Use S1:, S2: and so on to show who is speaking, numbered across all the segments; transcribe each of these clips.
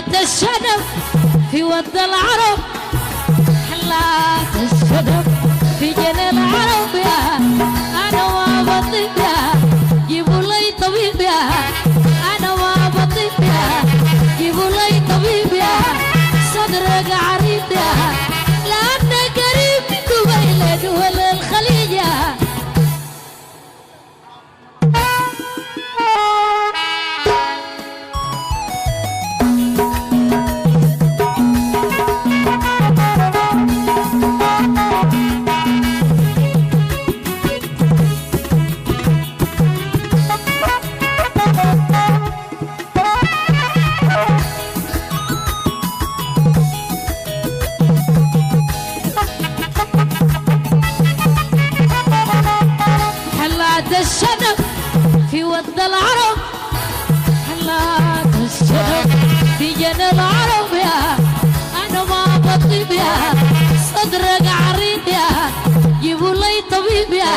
S1: حلات الشنب في ود العرب، حلات الشنب في جنة العرب يا أنا وبطيب يا جيبوا لي طبيب يا أنا وبطيب يا جيبوا لي طبيب يا صدرك عريض يا لأنه قريب من دبي دول الخليج يا الشنب في ود العرب، حلات الشنب في جنة العرب يا أنا ما بطيب يا صدرك عريض يا جيبوا لي طبيب يا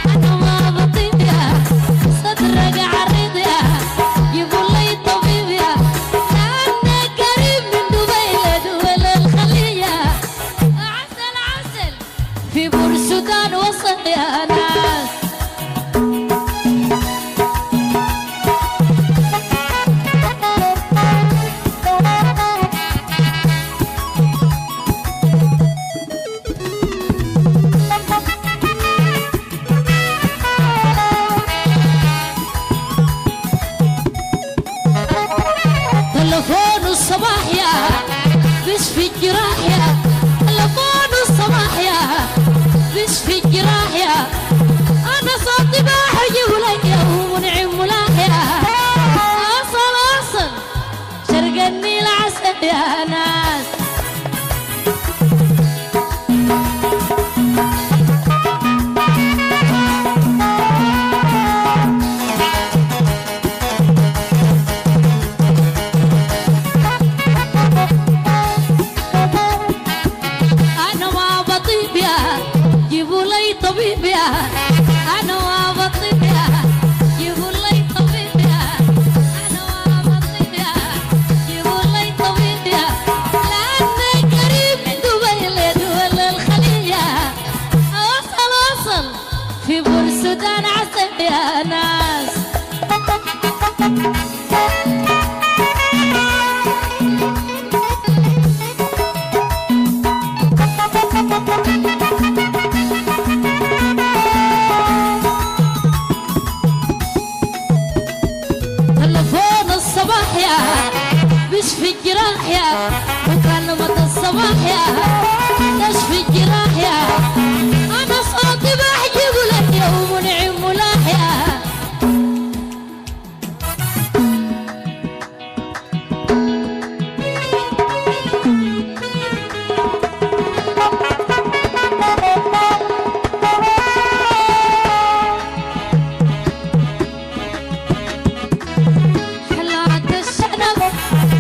S1: أنا ما بطيب يا صدرك عريض يا جيبوا لي طبيب يا لأنه قريب من دبي لدول الخليج يا عسل عسل في بورسودان وصل يا ناس تلفون الصباح يا بشفي الجراح يا تلفون الصباح يا بشفي الجراح يا أنا صوتي بحجب لك ومنعم ملاح يا أصل أصل شرق النيل عسل يا ناس طبيب يا أنا وبطيب يا جيبوا لي طبيب يا أنا وبطيب يا جيبوا لي طبيب يا لأنه قريب من دبي لدول الخليج يا وصل في بورسودان عسل يا ناس بشفي الجراح يا مكالمة الصباح يا تشفي الجراح يا أنا صوتي بحجب لك يا ومنعم ملاح يا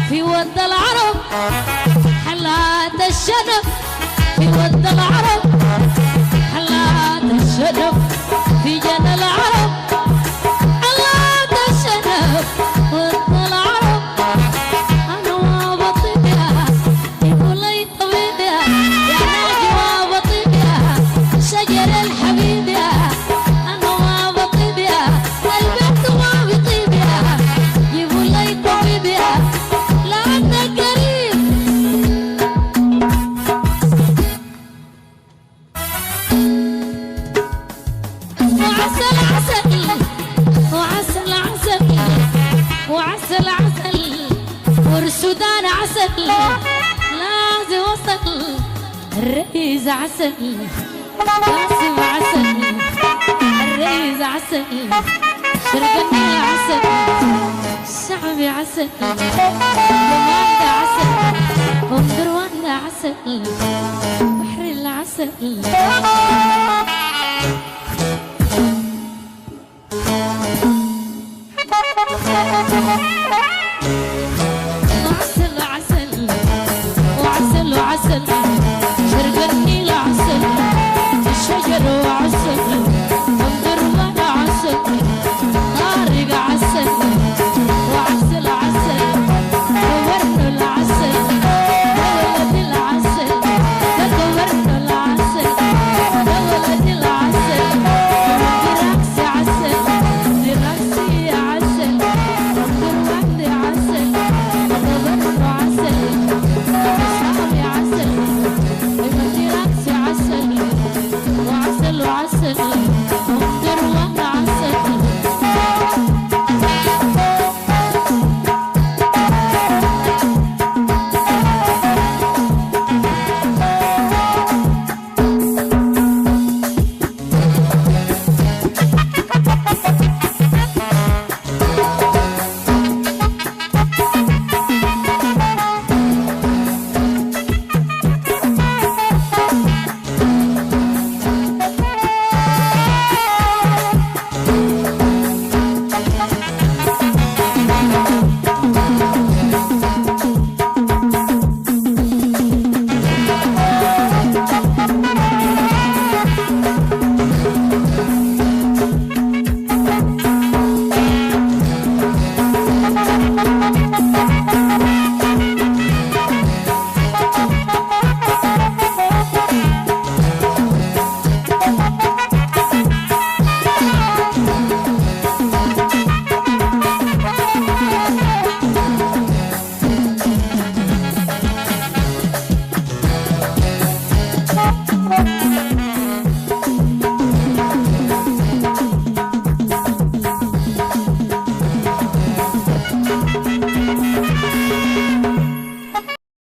S1: في ود العرب حلات الشنب في ود العرب حلات الشنب في جنة العرب حلات الشنب ود العرب أنا وبطيب يا جيبوا لي طبيب يا ناجي وبطيب يا شجر الحبيب يا أنا وبطيب يا البنت ما بطيب يا جيبوا لي طبيب يا وعسل عسل وعسل عسل وعسل عسل بورسودان عسل لازم وصل الرئيس عسل قاسم عسل الرئيس عسل شرق النيل عسل الشعبي عسل رواندا عسل ومدرواندا عسل بحر العسل